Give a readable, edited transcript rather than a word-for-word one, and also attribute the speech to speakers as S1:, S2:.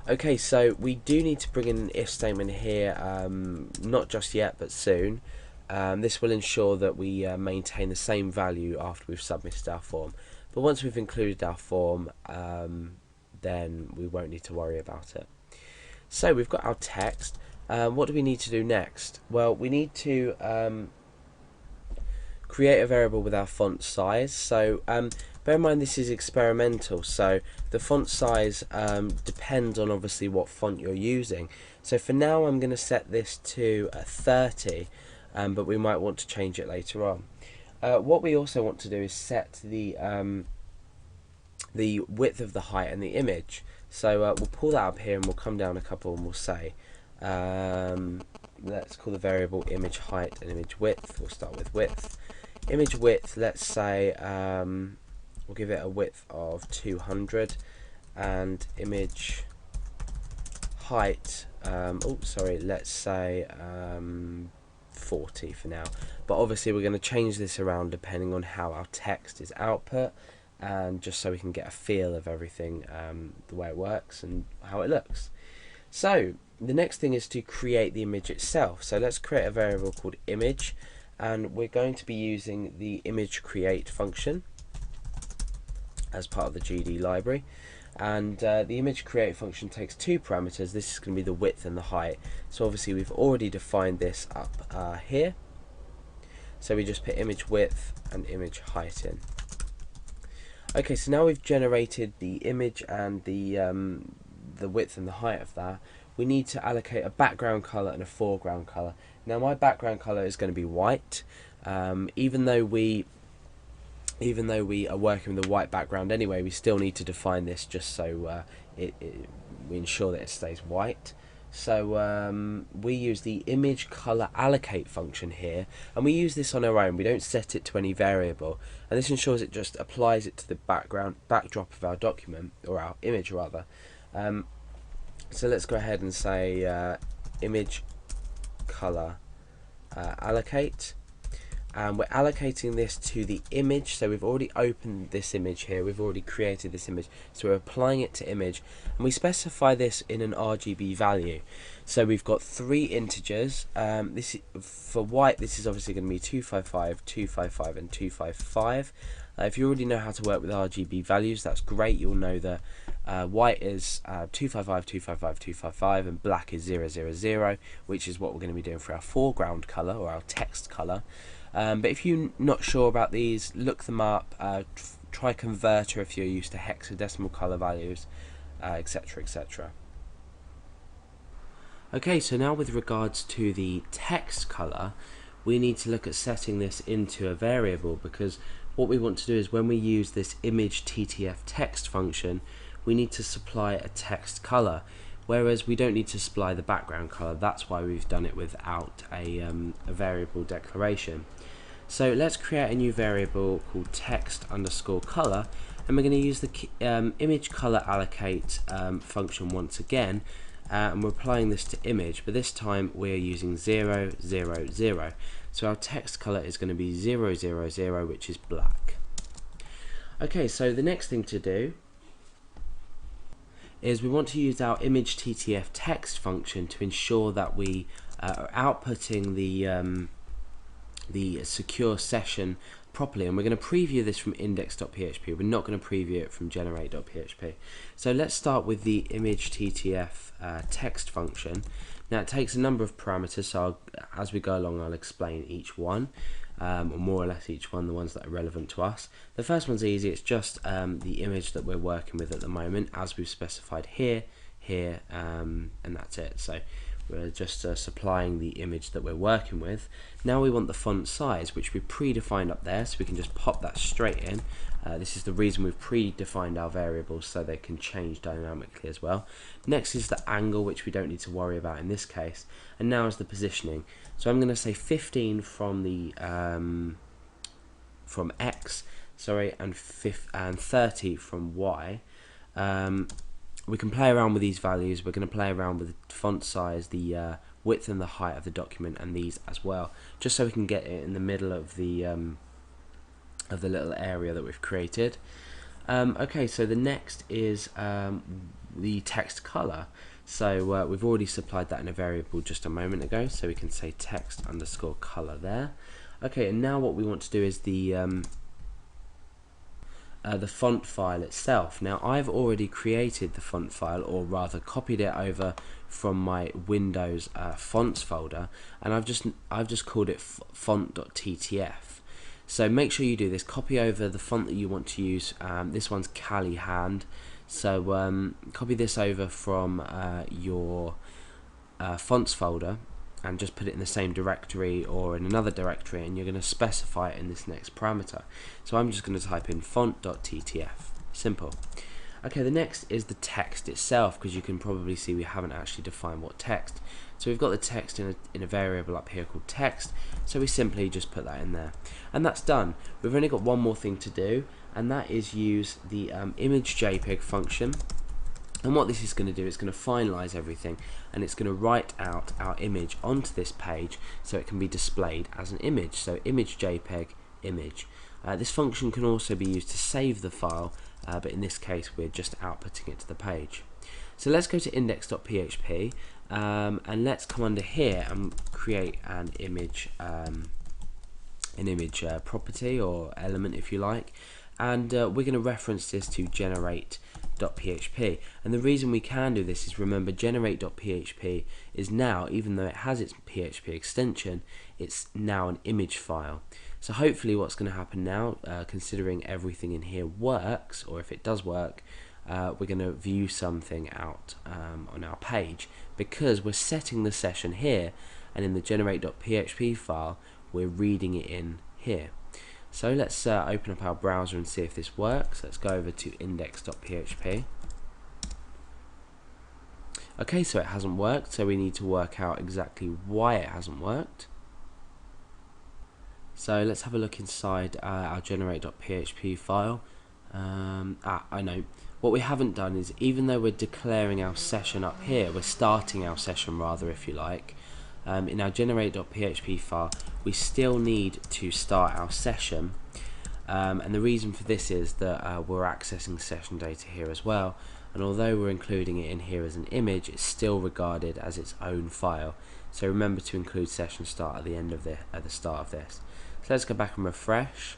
S1: Okay, so we do need to bring in an if statement here, not just yet, but soon. This will ensure that we maintain the same value after we've submitted our form. But once we've included our form, then we won't need to worry about it. So we've got our text. What do we need to do next? Well, we need to create a variable with our font size. So bear in mind this is experimental, so the font size depends on obviously what font you're using. So for now I'm going to set this to 30, but we might want to change it later on. What we also want to do is set the width of the height and the image. So we'll pull that up here and we'll come down a couple and we'll say let's call the variable image height and image width. We'll start with width. Image width, let's say we'll give it a width of 200, and image height, let's say 40 for now. But obviously we're going to change this around depending on how our text is output, and just so we can get a feel of everything, the way it works and how it looks. So the next thing is to create the image itself. So let's create a variable called image, and we're going to be using the image create function as part of the GD library. And the image create function takes two parameters. This is going to be the width and the height. So obviously we've already defined this up here. So we just put image width and image height in. Okay, so now we've generated the image and the width and the height of that. We need to allocate a background color and a foreground color. Now my background color is going to be white, even though we are working with a white background anyway, we still need to define this just so we ensure that it stays white. So we use the image color allocate function here, and we use this on our own. We don't set it to any variable, and this ensures it just applies it to the backdrop of our document, or our image rather. So let's go ahead and say image color allocate, and we're allocating this to the image. So we've already opened this image here, we've already created this image, so we're applying it to image, and we specify this in an RGB value. So we've got three integers. This for white, this is obviously going to be 255, 255 and 255. If you already know how to work with RGB values, that's great. You'll know that white is 255, 255, 255, and black is 000, which is what we're going to be doing for our foreground color, or our text color. But if you're not sure about these, look them up. Try Converter if you're used to hexadecimal color values, etc, etc. Okay, so now with regards to the text color, we need to look at setting this into a variable, because what we want to do is when we use this image ttf text function, we need to supply a text color, whereas we don't need to supply the background color. That's why we've done it without a variable declaration. So let's create a new variable called text underscore color, and we're going to use the image color allocate function once again, and we're applying this to image, but this time we're using 000. So our text color is going to be 000, which is black. Okay, so the next thing to do is we want to use our image ttf text function to ensure that we are outputting the secure session properly, and we're going to preview this from index.php. We're not going to preview it from generate.php. So let's start with the image ttf text function. Now it takes a number of parameters, so as we go along I'll explain each one, or more or less each one, the ones that are relevant to us. The first one's easy. It's just the image that we're working with at the moment, as we've specified here, and that's it. So we're just supplying the image that we're working with. Now we want the font size, which we predefined up there, so we can just pop that straight in. This is the reason we've predefined our variables, so they can change dynamically as well. Next is the angle, which we don't need to worry about in this case. And now is the positioning. So I'm going to say 15 from the from X, sorry, and 30 from Y. We can play around with these values. We're going to play around with the font size, the width and the height of the document, and these as well, just so we can get it in the middle of the little area that we've created. Okay, so the next is the text color. So we've already supplied that in a variable just a moment ago, so we can say text underscore color there. Okay, and now what we want to do is the font file itself. Now I've already created the font file, or rather copied it over from my Windows fonts folder, and I've just called it font.ttf. So make sure you do this. Copy over the font that you want to use. This one's Cali Hand. So copy this over from your fonts folder and just put it in the same directory or in another directory, and you're going to specify it in this next parameter. So I'm just going to type in font.ttf. Simple. Okay, the next is the text itself, because you can probably see we haven't actually defined what text. So we've got the text in a variable up here called text, so we simply just put that in there. And that's done. We've only got one more thing to do, and that is use the image JPEG function. And what this is going to do, it's going to finalize everything, and it's going to write out our image onto this page so it can be displayed as an image. So image JPEG image. This function can also be used to save the file, but in this case we're just outputting it to the page. So let's go to index.php and let's come under here and create an image property or element, if you like, and we're going to reference this to generate.php. And the reason we can do this is, remember, generate.php is now, even though it has its PHP extension, it's now an image file. So hopefully what's going to happen now, considering everything in here works, or if it does work, we're going to view something out on our page, because we're setting the session here, and in the generate.php file we're reading it in here. So let's open up our browser and see if this works. Let's go over to index.php. Okay, so it hasn't worked, so we need to work out exactly why it hasn't worked. So let's have a look inside our generate.php file. I know. What we haven't done is, even though we're declaring our session up here, we're starting our session rather, if you like, in our generate.php file, we still need to start our session. And the reason for this is that we're accessing session data here as well, and although we're including it in here as an image, it's still regarded as its own file. So remember to include session start at the end of at the start of this. So let's go back and refresh.